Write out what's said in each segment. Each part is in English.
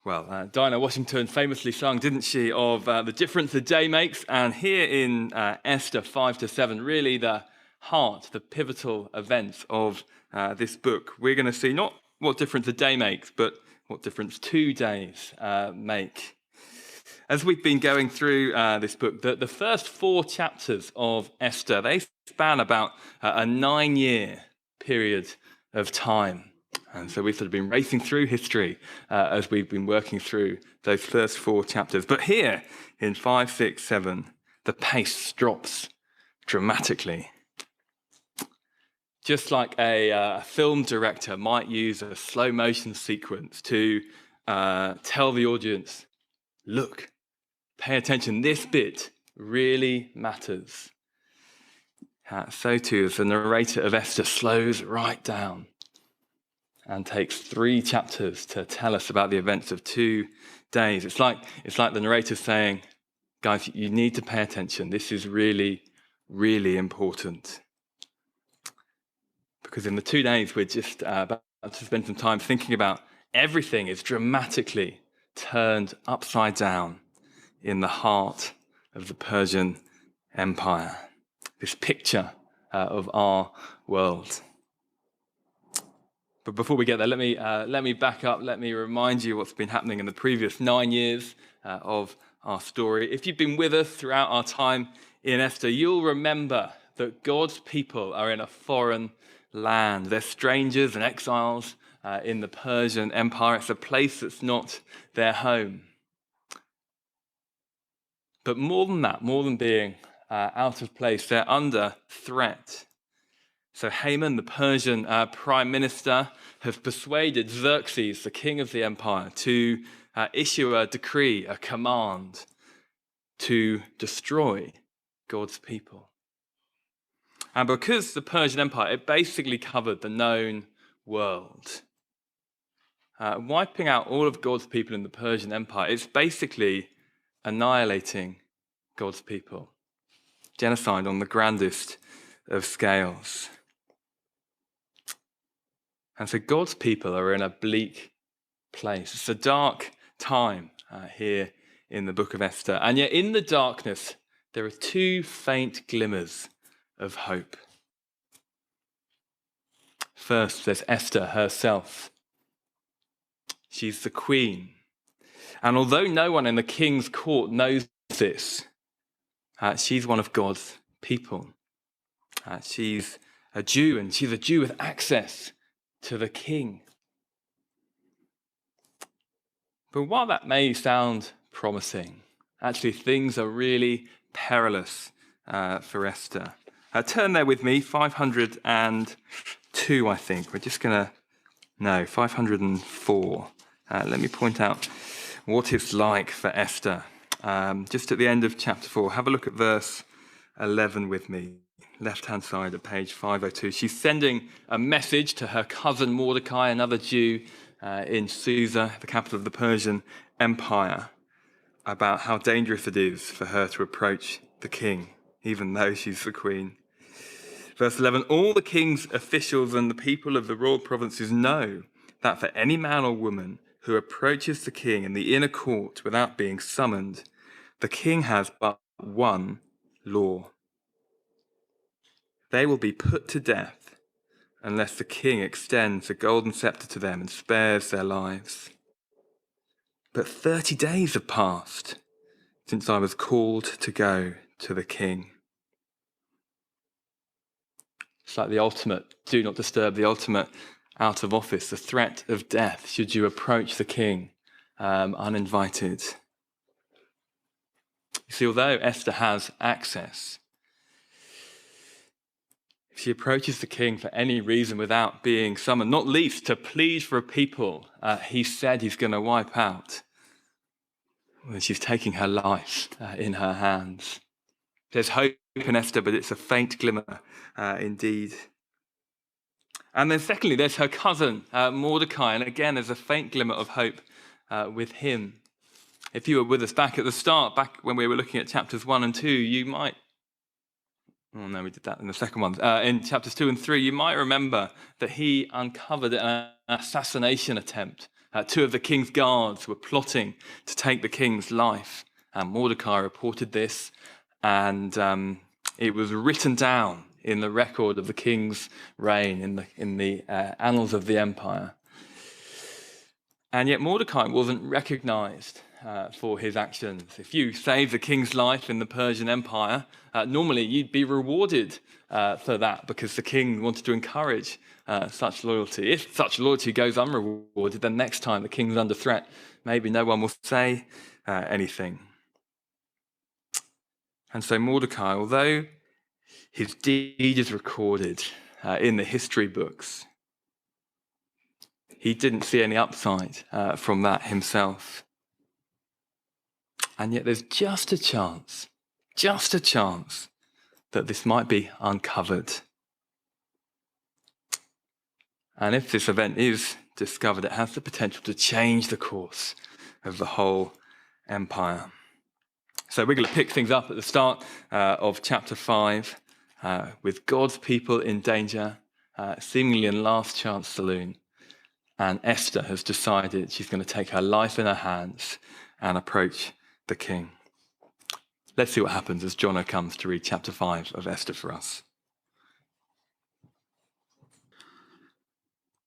Well, Dinah Washington famously sung, didn't she, of the difference a day makes. And here in Esther 5 to 7, really the heart, the pivotal events of this book, we're going to see not what difference a day makes, but what difference 2 days make. As we've been going through this book, the first 4 chapters of Esther, they span about a 9-year period of time. And so we've sort of been racing through history as we've been working through those first 4 chapters. But here in 5, 6, 7, the pace drops dramatically. Just like a film director might use a slow motion sequence to tell the audience, look, pay attention, this bit really matters. So too, as the narrator of Esther slows right down and takes 3 chapters to tell us about the events of 2 days. It's like the narrator saying, guys, you need to pay attention. This is really, really important. Because in the 2 days, we're just about to spend some time thinking about everything is dramatically turned upside down in the heart of the Persian Empire. This picture of our world. But before we get there, let me back up. Let me remind you what's been happening in the previous 9 years of our story. If you've been with us throughout our time in Esther, you'll remember that God's people are in a foreign land. They're strangers and exiles in the Persian Empire. It's a place that's not their home. But more than that, more than being out of place, they're under threat. So Haman, the Persian prime minister, has persuaded Xerxes, the king of the empire, to issue a decree, a command to destroy God's people. And because the Persian Empire, it basically covered the known world. Wiping out all of God's people in the Persian Empire, it's basically annihilating God's people. Genocide on the grandest of scales. And so God's people are in a bleak place. It's a dark time here in the book of Esther. And yet in the darkness, there are 2 faint glimmers of hope. First, there's Esther herself. She's the queen. And although no one in the king's court knows this, she's one of God's people. She's a Jew, and she's a Jew with access to the king. But while that may sound promising, actually things are really perilous for Esther. Turn there with me, 502, I think. We're just going to, no, 504. Let me point out what it's like for Esther. Just at the end of chapter 4, have a look at verse 11 with me. Left-hand side of page 502. She's sending a message to her cousin Mordecai, another Jew in Susa, the capital of the Persian Empire, about how dangerous it is for her to approach the king, even though she's the queen. Verse 11, all the king's officials and the people of the royal provinces know that for any man or woman who approaches the king in the inner court without being summoned, the king has but one law. They will be put to death unless the king extends a golden scepter to them and spares their lives. But 30 days have passed since I was called to go to the king. It's like the ultimate, do not disturb, the ultimate out of office, the threat of death should you approach the king uninvited. You see, although Esther has access, if she approaches the king for any reason without being summoned, not least to plead for a people he said he's going to wipe out, well, she's taking her life in her hands. There's hope in Esther, but it's a faint glimmer indeed. And then secondly, there's her cousin, Mordecai. And again, there's a faint glimmer of hope with him. If you were with us back at the start, back when we were looking at chapters 1 and 2, you might... Oh no, we did that in the second one. In chapters 2 and 3, you might remember that he uncovered an assassination attempt Two of the king's guards were plotting to take the king's life. And Mordecai reported this, and it was written down in the record of the king's reign, in the annals of the empire. And yet Mordecai wasn't recognized for his actions. If you saved the king's life in the Persian Empire, normally you'd be rewarded for that, because the king wanted to encourage such loyalty. If such loyalty goes unrewarded, then next time the king's under threat, maybe no one will say anything. And so Mordecai, although his deed is recorded in the history books, he didn't see any upside from that himself. And yet there's just a chance that this might be uncovered. And if this event is discovered, it has the potential to change the course of the whole empire. So we're going to pick things up at the start of chapter 5 with God's people in danger, seemingly in last chance saloon. And Esther has decided she's going to take her life in her hands and approach the king. Let's see what happens as Jono comes to read chapter 5 of Esther for us.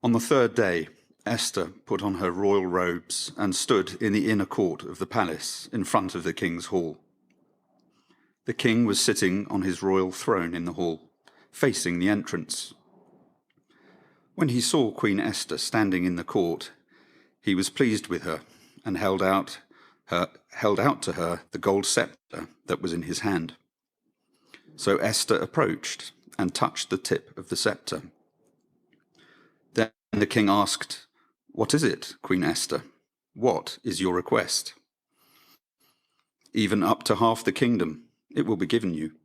On the third day, Esther put on her royal robes and stood in the inner court of the palace in front of the king's hall. The king was sitting on his royal throne in the hall, facing the entrance. When he saw Queen Esther standing in the court, he was pleased with her and held out to her the gold scepter that was in his hand. So Esther approached and touched the tip of the scepter. Then the king asked, "What is it, Queen Esther? What is your request?" "Even up to half the kingdom, it will be given you."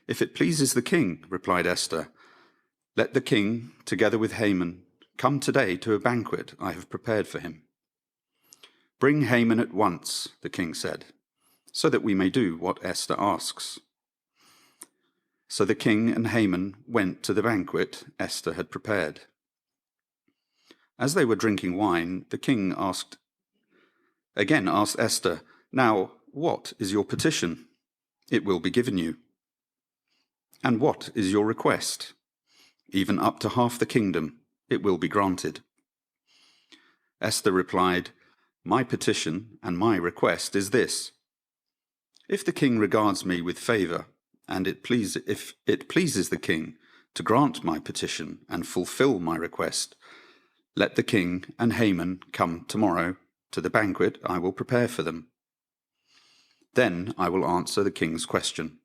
"If it pleases the king," replied Esther, "let the king, together with Haman, come today to a banquet I have prepared for him." "Bring Haman at once," the king said, "so that we may do what Esther asks." So the king and Haman went to the banquet Esther had prepared. As they were drinking wine, the king asked Esther, "Now, what is your petition? It will be given you." "And what is your request?" "Even up to half the kingdom, it will be granted." Esther replied, "My petition and my request is this: if the king regards me with favor, and if it pleases the king to grant my petition and fulfill my request, let the king and Haman come tomorrow to the banquet I will prepare for them. Then I will answer the king's question."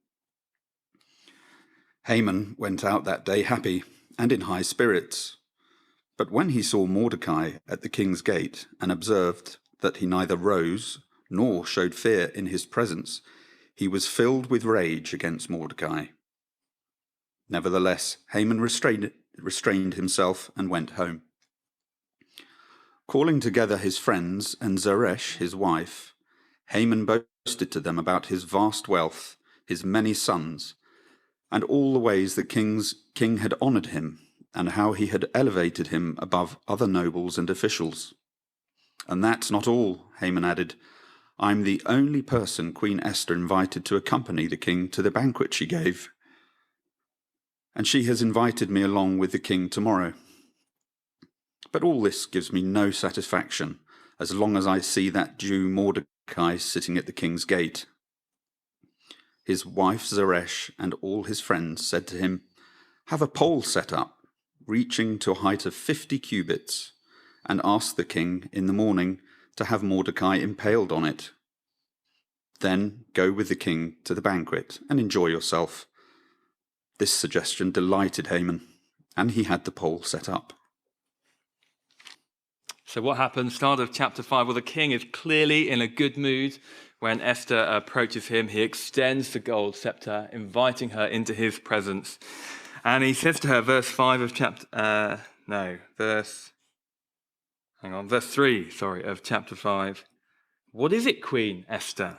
Haman went out that day happy and in high spirits. But when he saw Mordecai at the king's gate and observed that he neither rose nor showed fear in his presence, he was filled with rage against Mordecai. Nevertheless, Haman restrained himself and went home. Calling together his friends and Zeresh, his wife, Haman boasted to them about his vast wealth, his many sons, and all the ways the king had honored him, and how he had elevated him above other nobles and officials. "And that's not all," Haman added. "I'm the only person Queen Esther invited to accompany the king to the banquet she gave. And she has invited me along with the king tomorrow. But all this gives me no satisfaction, as long as I see that Jew Mordecai sitting at the king's gate." His wife Zeresh and all his friends said to him, "Have a pole set up, reaching to a height of 50 cubits, and ask the king in the morning to have Mordecai impaled on it. Then go with the king to the banquet and enjoy yourself." This suggestion delighted Haman, and he had the pole set up. So what happens? Start of chapter 5. Well, the king is clearly in a good mood. When Esther approaches him, he extends the gold scepter, inviting her into his presence. And he says to her, verse 3, of chapter 5. "What is it, Queen Esther?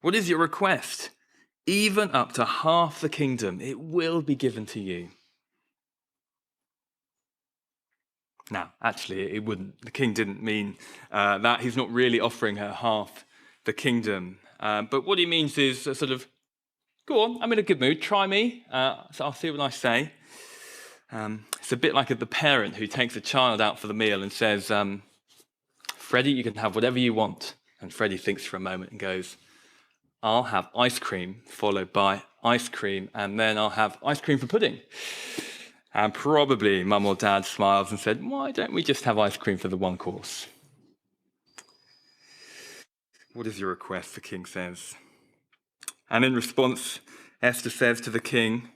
What is your request? Even up to half the kingdom, it will be given to you." Now, actually, it wouldn't. The king didn't mean that. He's not really offering her half the kingdom. But what he means is a sort of, go on, I'm in a good mood, try me, so I'll see what I say. It's a bit like the parent who takes a child out for the meal and says, Freddie, you can have whatever you want. And Freddie thinks for a moment and goes, I'll have ice cream, followed by ice cream, and then I'll have ice cream for pudding. And probably mum or dad smiles and said, why don't we just have ice cream for the one course? What is your request? The king says. And in response, Esther says to the king,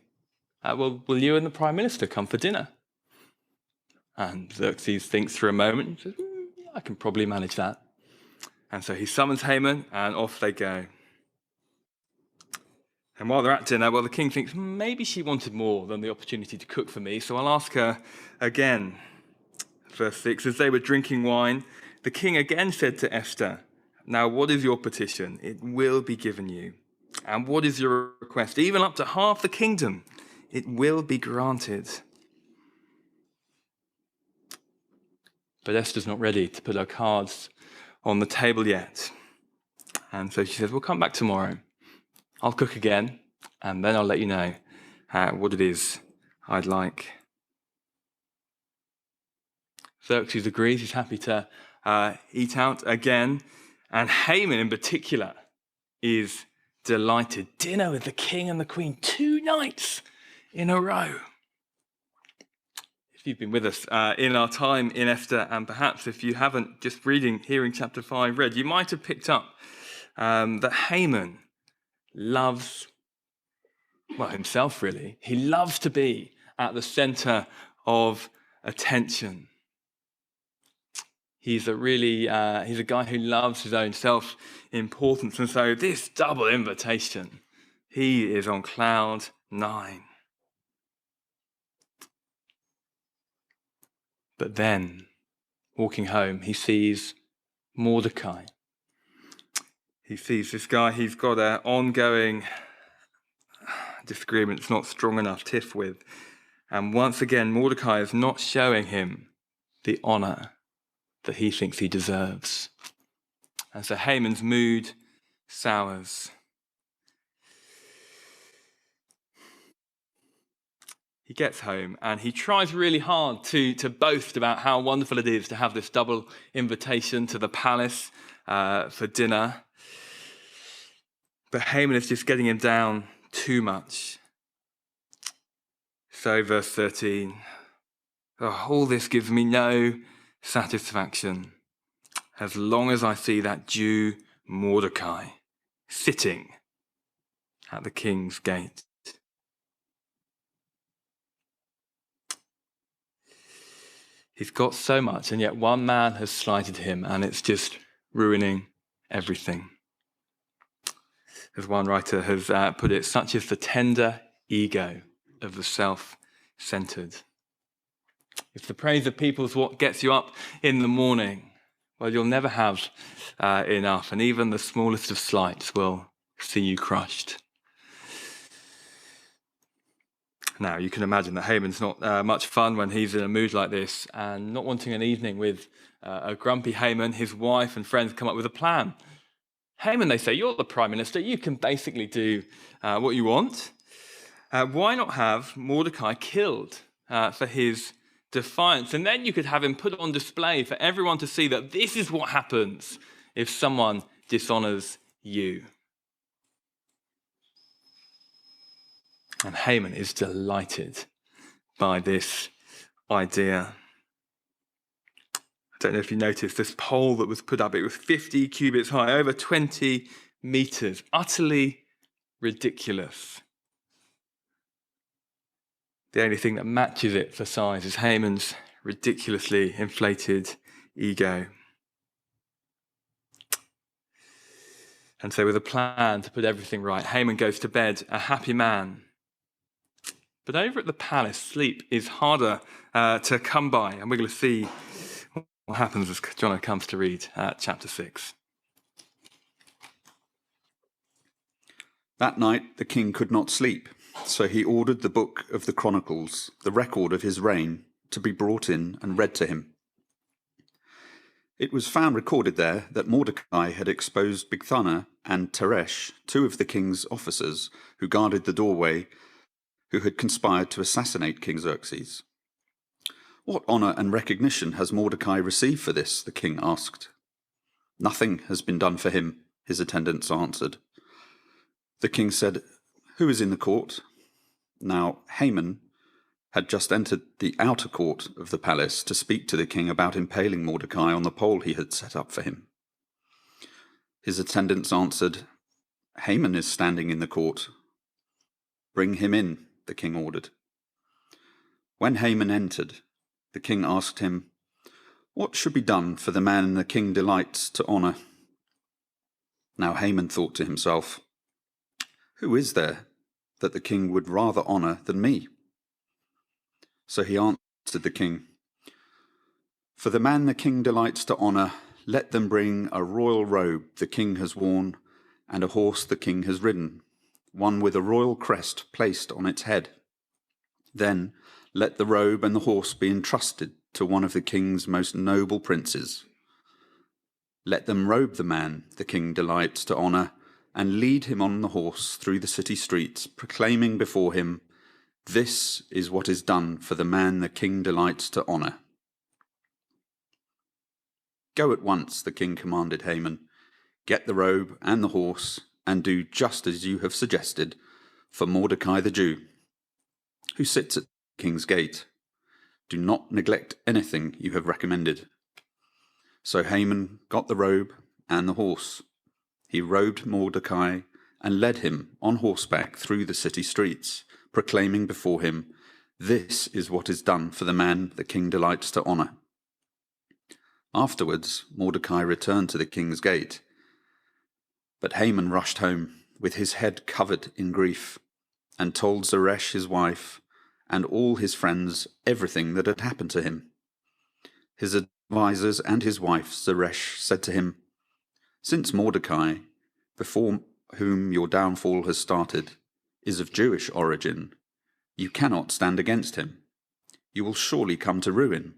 well, will you and the prime minister come for dinner? And Xerxes thinks for a moment and says, I can probably manage that. And so he summons Haman and off they go. And while they're at dinner, well, the king thinks, maybe she wanted more than the opportunity to cook for me, so I'll ask her again. Verse 6, as they were drinking wine, the king again said to Esther, now what is your petition? It will be given you. And what is your request? Even up to half the kingdom, it will be granted. But Esther's not ready to put her cards on the table yet. And so she says, we'll come back tomorrow. I'll cook again, and then I'll let you know what it is I'd like. Xerxes agrees. He's happy to eat out again. And Haman in particular is delighted. Dinner with the king and the queen 2 nights in a row. If you've been with us in our time in Esther, and perhaps if you haven't, just hearing chapter 5 read, you might have picked up that Haman loves, well, himself really. He loves to be at the center of attention. He's a guy who loves his own self-importance. And so this double invitation, he is on cloud 9. But then, walking home, he sees Mordecai. He sees this guy he's got an ongoing disagreement, it's not strong enough, tiff with. And once again, Mordecai is not showing him the honor that he thinks he deserves. And so Haman's mood sours. He gets home and he tries really hard to boast about how wonderful it is to have this double invitation to the palace for dinner. But Haman is just getting him down too much. So verse 13, all this gives me no satisfaction as long as I see that Jew Mordecai sitting at the king's gate. He's got so much, and yet one man has slighted him, and it's just ruining everything. As one writer has put it, such is the tender ego of the self-centered. If the praise of people is what gets you up in the morning, well, you'll never have enough, and even the smallest of slights will see you crushed. Now, you can imagine that Haman's not much fun when he's in a mood like this, and not wanting an evening with a grumpy Haman, his wife and friends come up with a plan. Haman, they say, you're the prime minister, you can basically do what you want. Why not have Mordecai killed for his defiance? And then you could have him put on display for everyone to see that this is what happens if someone dishonors you. And Haman is delighted by this idea. I don't know if you noticed this pole that was put up. It was 50 cubits high, over 20 meters. Utterly ridiculous. The only thing that matches it for size is Haman's ridiculously inflated ego. And so with a plan to put everything right, Haman goes to bed a happy man. But over at the palace, sleep is harder to come by. And we're going to see what happens as Jono comes to read chapter 6. That night the king could not sleep, so he ordered the book of the Chronicles, the record of his reign, to be brought in and read to him. It was found recorded there that Mordecai had exposed Bigthana and Teresh, two of the king's officers who guarded the doorway, who had conspired to assassinate King Xerxes. "What honor and recognition has Mordecai received for this?" the king asked. "Nothing has been done for him," his attendants answered. The king said, "Who is in the court?" Now Haman had just entered the outer court of the palace to speak to the king about impaling Mordecai on the pole he had set up for him. His attendants answered, "Haman is standing in the court." "Bring him in," the king ordered. When Haman entered, the king asked him, "What should be done for the man the king delights to honor?" Now Haman thought to himself, "Who is there that the king would rather honor than me?" So he answered the king, "For the man the king delights to honor, let them bring a royal robe the king has worn, and a horse the king has ridden, one with a royal crest placed on its head. Then let the robe and the horse be entrusted to one of the king's most noble princes. Let them robe the man the king delights to honor, and lead him on the horse through the city streets, proclaiming before him, 'This is what is done for the man the king delights to honor.'" "Go at once," the king commanded Haman. "Get the robe and the horse, and do just as you have suggested for Mordecai the Jew, who sits at the king's gate. Do not neglect anything you have recommended." So Haman got the robe and the horse. He robed Mordecai and led him on horseback through the city streets, proclaiming before him, "This is what is done for the man the king delights to honor." Afterwards, Mordecai returned to the king's gate. But Haman rushed home, with his head covered in grief, and told Zeresh his wife and all his friends everything that had happened to him. His advisers and his wife Zeresh said to him, "Since Mordecai, before whom your downfall has started, is of Jewish origin, you cannot stand against him. You will surely come to ruin."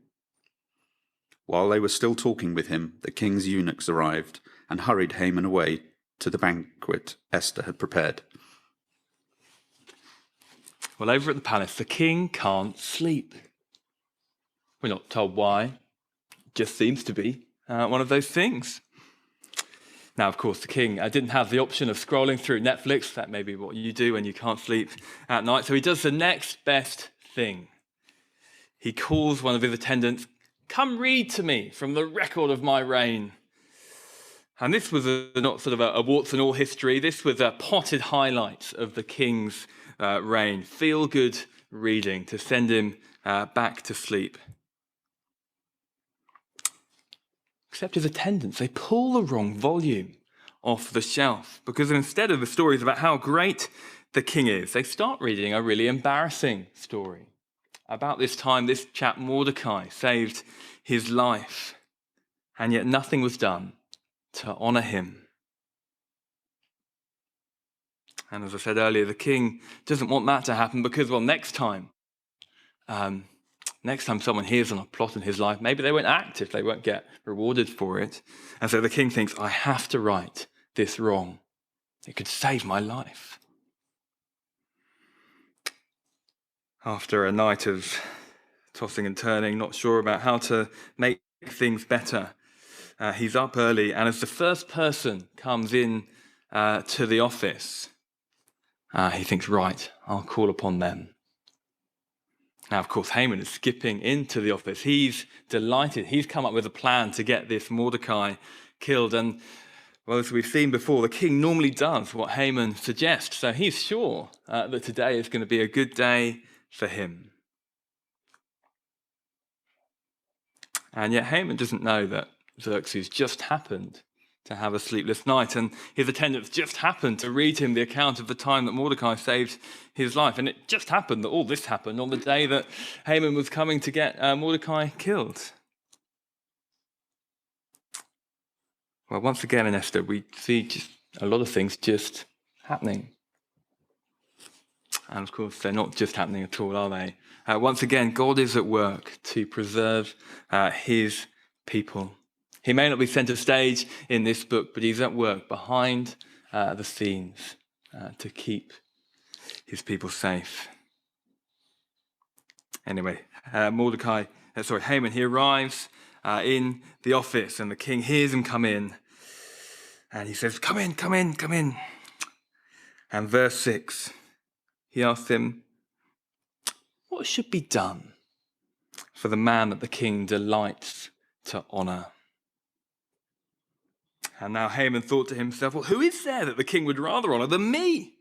While they were still talking with him, the king's eunuchs arrived and hurried Haman away to the banquet Esther had prepared. Well, over at the palace, the king can't sleep. We're not told why. It just seems to be one of those things. Now, of course, the king didn't have the option of scrolling through Netflix. That may be what you do when you can't sleep at night. So he does the next best thing. He calls one of his attendants, "Come read to me from the record of my reign." And this was not sort of a warts and all history. This was a potted highlights of the king's reign. Feel-good reading to send him back to sleep. Except his attendants, they pull the wrong volume off the shelf, because instead of the stories about how great the king is, they start reading a really embarrassing story. About this time, this chap Mordecai saved his life, and yet nothing was done to honor him. And as I said earlier, the king doesn't want that to happen because, well, next time someone hears on a plot in his life, maybe they won't act if they won't get rewarded for it. And so the king thinks, I have to right this wrong. It could save my life. After a night of tossing and turning, not sure about how to make things better, he's up early, and as the first person comes in to the office, he thinks, right, I'll call upon them. Now, of course, Haman is skipping into the office. He's delighted. He's come up with a plan to get this Mordecai killed. And, well, as we've seen before, the king normally does what Haman suggests. So he's sure that today is going to be a good day for him. And yet Haman doesn't know that Xerxes just happened to have a sleepless night, and his attendants just happened to read him the account of the time that Mordecai saved his life. And it just happened that all this happened on the day that Haman was coming to get Mordecai killed. Well, once again in Esther, we see just a lot of things just happening. And of course, they're not just happening at all, are they? Once again, God is at work to preserve his people. He may not be centre stage in this book, but he's at work behind the scenes to keep his people safe. Anyway, Haman, he arrives in the office, and the king hears him come in. And he says, "Come in, come in, come in." And verse 6, he asks him, "What should be done for the man that the king delights to honour?" And now Haman thought to himself, "Well, who is there that the king would rather honour than me?"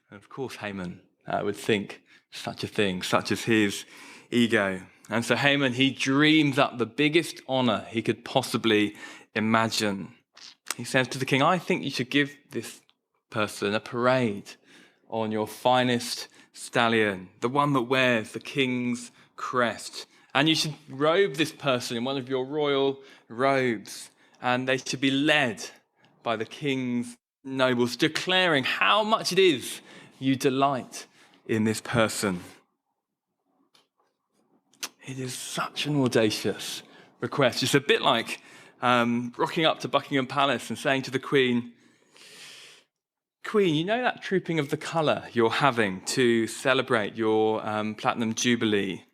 And of course, Haman would think such a thing, such as his ego. And so Haman, he dreams up the biggest honour he could possibly imagine. He says to the king, "I think you should give this person a parade on your finest stallion, the one that wears the king's crest. And you should robe this person in one of your royal robes. And they should be led by the king's nobles, declaring how much it is you delight in this person." It is such an audacious request. It's a bit like rocking up to Buckingham Palace and saying to the Queen, "Queen, you know that trooping of the colour you're having to celebrate your Platinum Jubilee?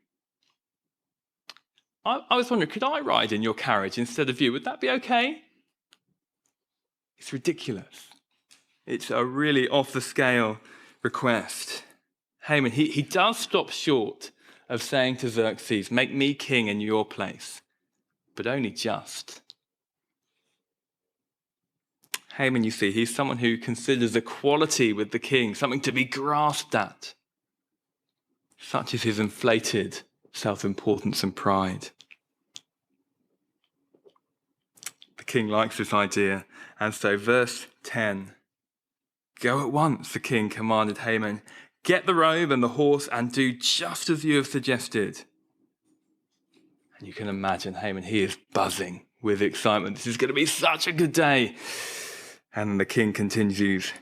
I was wondering, could I ride in your carriage instead of you? Would that be okay?" It's ridiculous. It's a really off-the-scale request. Haman, he does stop short of saying to Xerxes, "Make me king in your place," but only just. Haman, you see, he's someone who considers equality with the king something to be grasped at. Such is his inflated self-importance and pride. The king likes this idea, and so verse 10, "Go at once," the king commanded Haman. "Get the robe and the horse and do just as you have suggested." And you can imagine Haman, he is buzzing with excitement. This is going to be such a good day. And the king continues,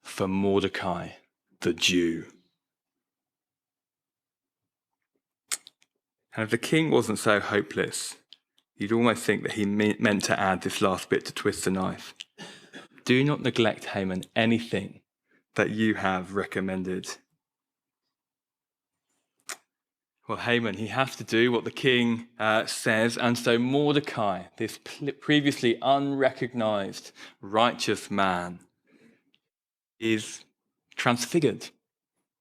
"For Mordecai, the Jew." And if the king wasn't so hopeless, you'd almost think that he meant to add this last bit to twist the knife. "Do not neglect, Haman, anything that you have recommended." Well, Haman, he has to do what the king says, and so Mordecai, this previously unrecognized righteous man, is transfigured.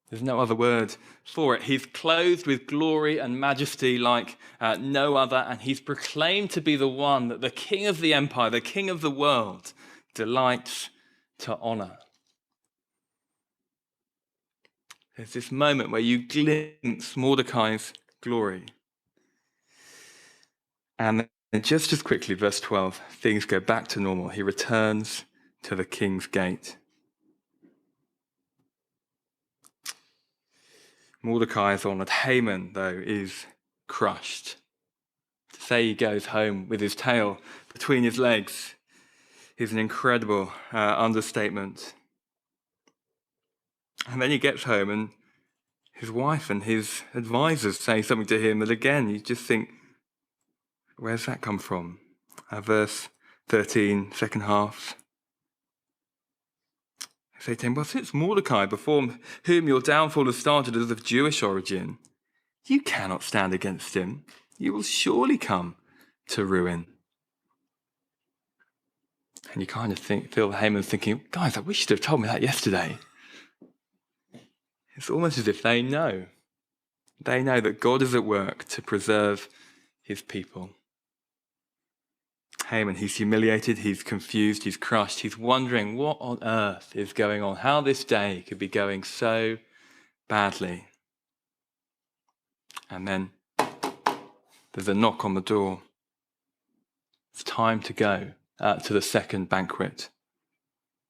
There's no other word for it. He's clothed with glory and majesty like no other, and he's proclaimed to be the one that the king of the empire, the king of the world, delights to honor. There's this moment where you glimpse Mordecai's glory. And then just as quickly, verse 12, things go back to normal. He returns to the king's gate. Mordecai is honored. Haman, though, is crushed. To say he goes home with his tail between his legs is an incredible understatement. And then he gets home and his wife and his advisors say something to him that, again, you just think, where's that come from? Verse 13, second half. They say to him, "Well, since Mordecai, before whom your downfall has started, is of Jewish origin, you cannot stand against him. You will surely come to ruin." And you kind of feel Haman thinking, "Guys, I wish you'd have told me that yesterday." It's almost as if they know. They know that God is at work to preserve his people. Haman, he's humiliated, he's confused, he's crushed, he's wondering what on earth is going on, how this day could be going so badly. And then there's a knock on the door. It's time to go to the second banquet.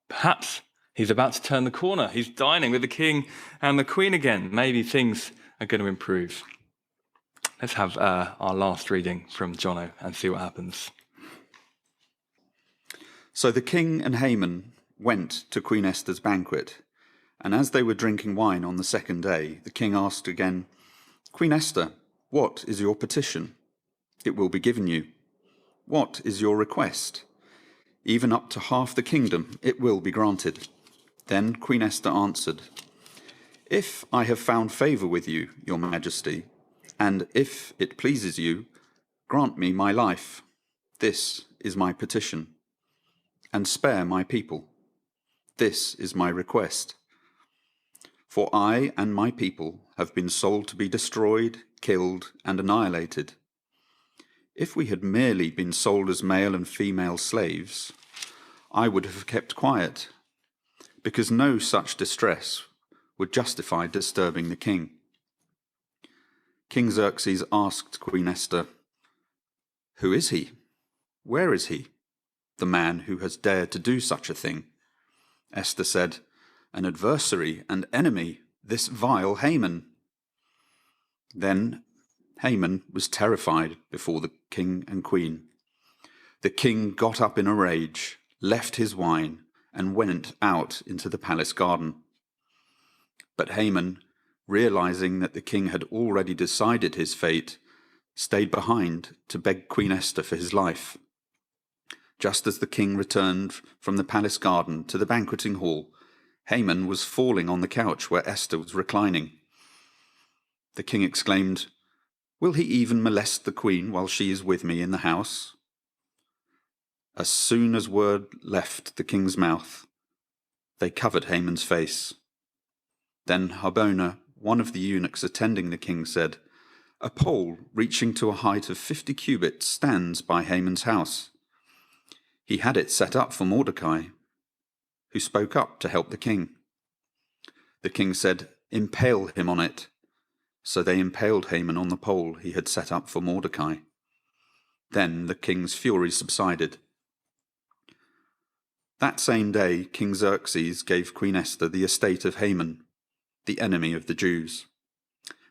Perhaps he's about to turn the corner. He's dining with the king and the queen again. Maybe things are going to improve. Let's have our last reading from Jono and see what happens. So the king and Haman went to Queen Esther's banquet, And as they were drinking wine on the second day, the king asked again, "Queen Esther, what is your petition? It will be given you. What is your request? Even up to half the kingdom, it will be granted." Then Queen Esther answered, "If I have found favor with you, your majesty, and if it pleases you, grant me my life. This is my petition. And spare my people. This is my request. For I and my people have been sold to be destroyed, killed, and annihilated. If we had merely been sold as male and female slaves, I would have kept quiet, because no such distress would justify disturbing the king." King Xerxes asked Queen Esther, "Who is he? Where is he, the man who has dared to do such a thing?" Esther said, "An adversary and enemy, this vile Haman." Then Haman was terrified before the king and queen. The king got up in a rage, left his wine, and went out into the palace garden. But Haman, realizing that the king had already decided his fate, stayed behind to beg Queen Esther for his life. Just as the king returned from the palace garden to the banqueting hall, Haman was falling on the couch where Esther was reclining. The king exclaimed, "Will he even molest the queen while she is with me in the house?" As soon as word left the king's mouth, they covered Haman's face. Then Harbona, one of the eunuchs attending the king, said, "A pole reaching to a height of 50 cubits stands by Haman's house. He had it set up for Mordecai, who spoke up to help the king." The king said, "Impale him on it." So they impaled Haman on the pole he had set up for Mordecai. Then the king's fury subsided. That same day, King Xerxes gave Queen Esther the estate of Haman, the enemy of the Jews.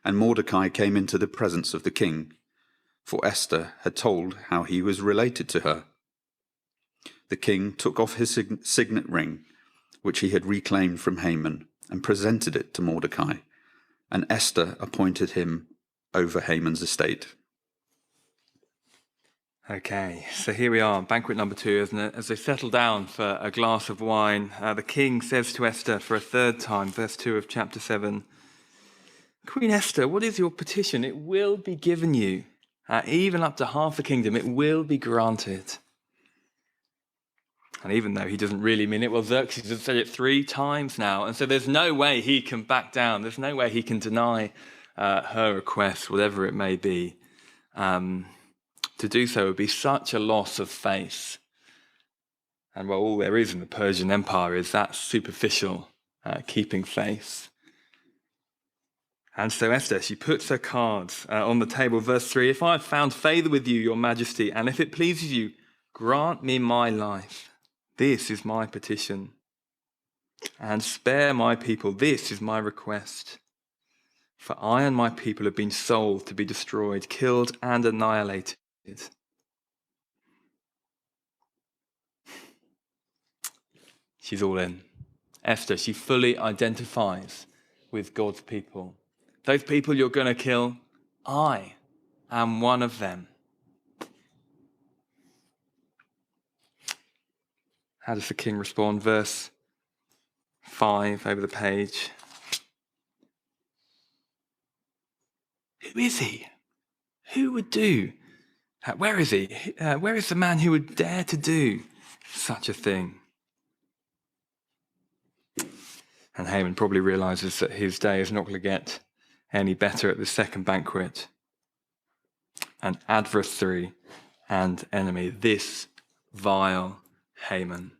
And Mordecai came into the presence of the king, for Esther had told how he was related to her. The king took off his signet ring, which he had reclaimed from Haman, and presented it to Mordecai, and Esther appointed him over Haman's estate. Okay, so here we are, banquet number 2, isn't it? As they settle down for a glass of wine, the king says to Esther for a third time, verse 2 of chapter 7, "Queen Esther, what is your petition? It will be given you. Even up to half the kingdom, it will be granted." And even though he doesn't really mean it, well, Xerxes has said it 3 times now, and so there's no way he can back down. There's no way he can deny her request, whatever it may be. To do so would be such a loss of face. And well, all there is in the Persian Empire is that superficial keeping faith. And so Esther, she puts her cards on the table. Verse 3, "If I have found favor with you, your majesty, and if it pleases you, grant me my life. This is my petition. And spare my people. This is my request. For I and my people have been sold to be destroyed, killed, and annihilated." She's all in. Esther, she fully identifies with God's people. Those people you're going to kill, I am one of them. How does the king respond? Verse 5 over the page. "Who is he? Who would do? Where is he? Where is the man who would dare to do such a thing?" And Haman probably realizes that his day is not going to get any better at the second banquet. An adversary and enemy, this vile Haman.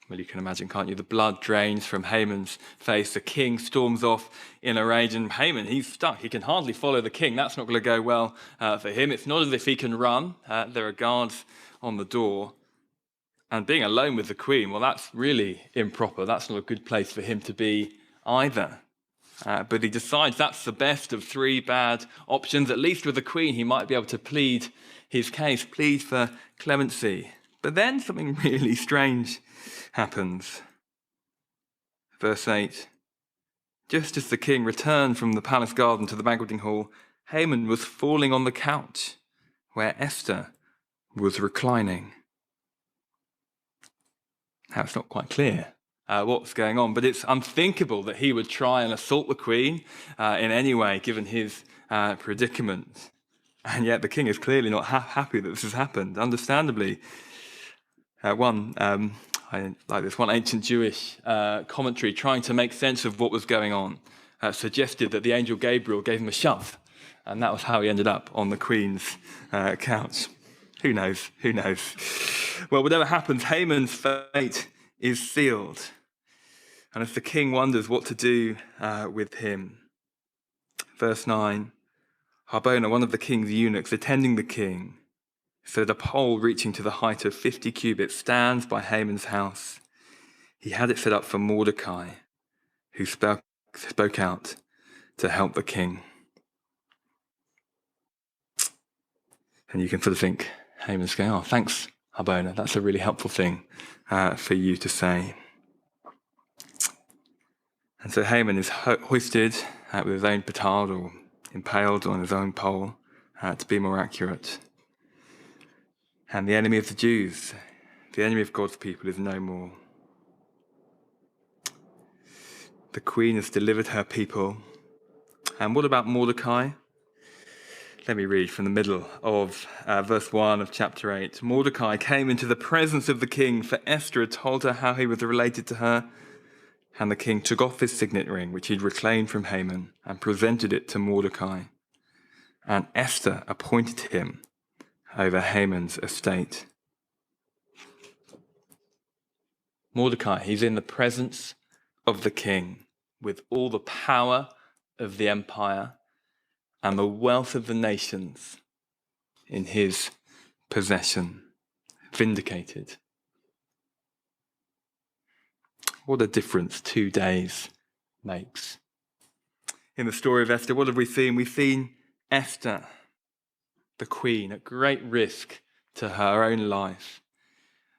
Well, you can imagine, can't you? The blood drains from Haman's face. The king storms off in a rage, and Haman, he's stuck. He can hardly follow the king. That's not going to go well for him. It's not as if he can run. There are guards on the door. And being alone with the queen, well, that's really improper. That's not a good place for him to be either. But he decides that's the best of 3 bad options. At least with the queen, he might be able to plead his case, plead for clemency. But then something really strange happens. Verse 8. Just as the king returned from the palace garden to the banqueting hall, Haman was falling on the couch where Esther was reclining. Now, it's not quite clear what's going on, but it's unthinkable that he would try and assault the queen in any way, given his predicament. And yet the king is clearly not happy that this has happened, understandably. I like this one ancient Jewish commentary trying to make sense of what was going on, suggested that the angel Gabriel gave him a shove, and that was how he ended up on the queen's couch. Who knows? Who knows? Well, whatever happens, Haman's fate is sealed. And as the king wonders what to do with him, verse 9, Harbona, one of the king's eunuchs attending the king, said a pole reaching to the height of 50 cubits stands by Haman's house. He had it set up for Mordecai, who spoke out to help the king. And you can sort of think, Haman's going, oh, thanks, Harbona. That's a really helpful thing for you to say. And so Haman is hoisted with his own petard or impaled on his own pole, to be more accurate. And the enemy of the Jews, the enemy of God's people, is no more. The queen has delivered her people. And what about Mordecai? Let me read from the middle of verse 1 of chapter 8. Mordecai came into the presence of the king, for Esther had told her how he was related to her. And the king took off his signet ring, which he'd reclaimed from Haman, and presented it to Mordecai. And Esther appointed him over Haman's estate. Mordecai, he's in the presence of the king with all the power of the empire and the wealth of the nations in his possession, vindicated. What a difference 2 days makes. In the story of Esther, what have we seen? We've seen Esther, the queen, at great risk to her own life,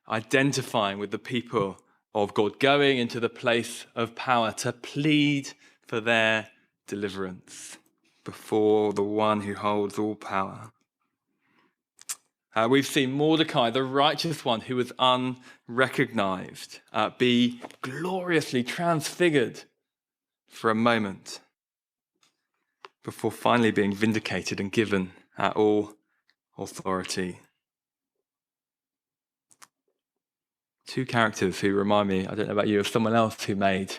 identifying with the people of God, going into the place of power to plead for their deliverance before the one who holds all power. We've seen Mordecai, the righteous one who was unrecognized, be gloriously transfigured for a moment before finally being vindicated and given all authority. Two characters who remind me, I don't know about you, of someone else who made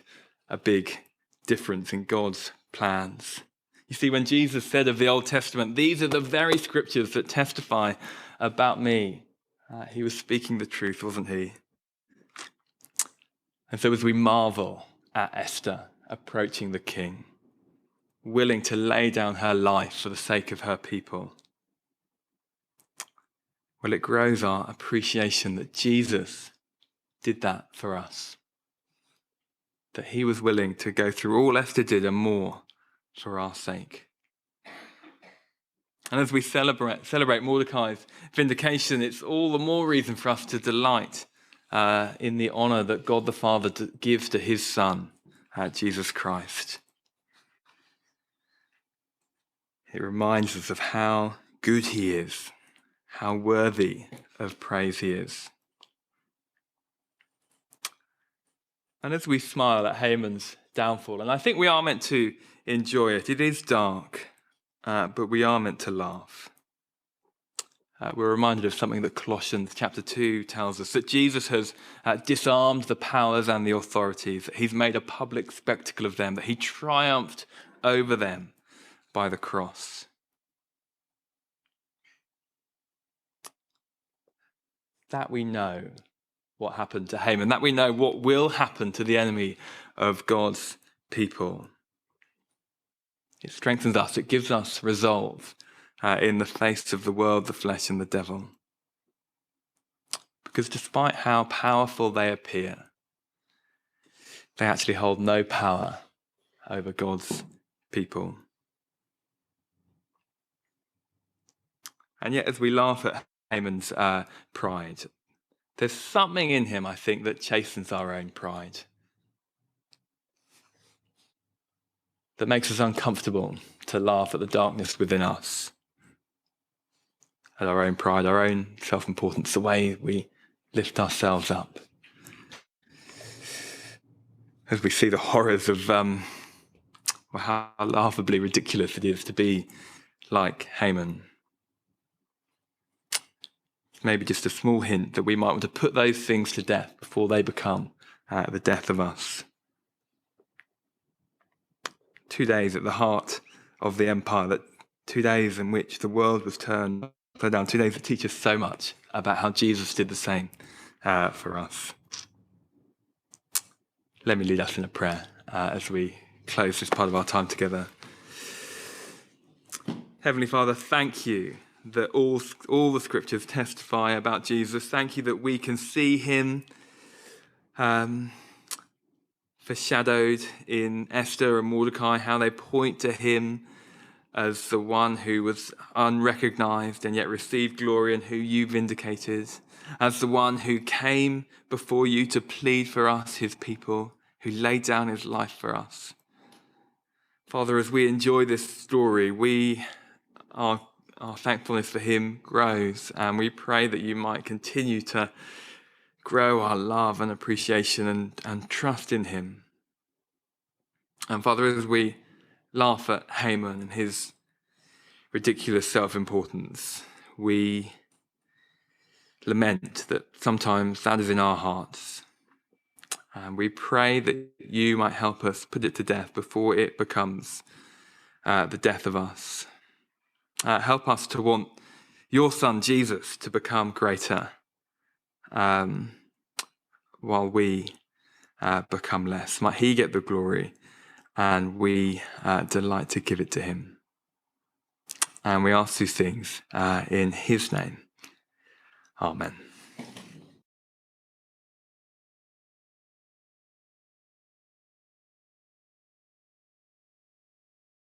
a big difference in God's plans. You see, when Jesus said of the Old Testament, these are the very scriptures that testify about me, he was speaking the truth, wasn't he? And so as we marvel at Esther approaching the king, willing to lay down her life for the sake of her people, well, it grows our appreciation that Jesus did that for us. That he was willing to go through all Esther did and more for our sake. And as we celebrate Mordecai's vindication, it's all the more reason for us to delight in the honor that God the Father gives to his Son, Jesus Christ. It reminds us of how good he is, how worthy of praise he is. And as we smile at Haman's downfall, and I think we are meant to enjoy it, it is dark, but we are meant to laugh. We're reminded of something that Colossians chapter 2 tells us, that Jesus has disarmed the powers and the authorities, that he's made a public spectacle of them, that he triumphed over them by the cross. That we know what happened to Haman, that we know what will happen to the enemy of God's people. It strengthens us, it gives us resolve in the face of the world, the flesh, and the devil. Because despite how powerful they appear, they actually hold no power over God's people. And yet, as we laugh at Haman's pride, there's something in him, I think, that chastens our own pride. that makes us uncomfortable to laugh at the darkness within us, at our own pride, our own self-importance, the way we lift ourselves up. As we see the horrors of how laughably ridiculous it is to be like Haman. Maybe just a small hint that we might want to put those things to death before they become the death of us. 2 days at the heart of the empire, that 2 days in which the world was turned upside down, 2 days that teach us so much about how Jesus did the same for us. Let me lead us in a prayer as we close this part of our time together. Heavenly Father, thank you that all the scriptures testify about Jesus. Thank you that we can see him foreshadowed in Esther and Mordecai, how they point to him as the one who was unrecognized and yet received glory, and who you vindicated, as the one who came before you to plead for us, his people, who laid down his life for us. Father, as we enjoy this story, our thankfulness for him grows, and we pray that you might continue to grow our love and appreciation and trust in him. And Father, as we laugh at Haman and his ridiculous self-importance, we lament that sometimes that is in our hearts. And we pray that you might help us put it to death before it becomes the death of us. Help us to want your Son, Jesus, to become greater while we become less. Might he get the glory and we delight to give it to him. And we ask these things in his name. Amen.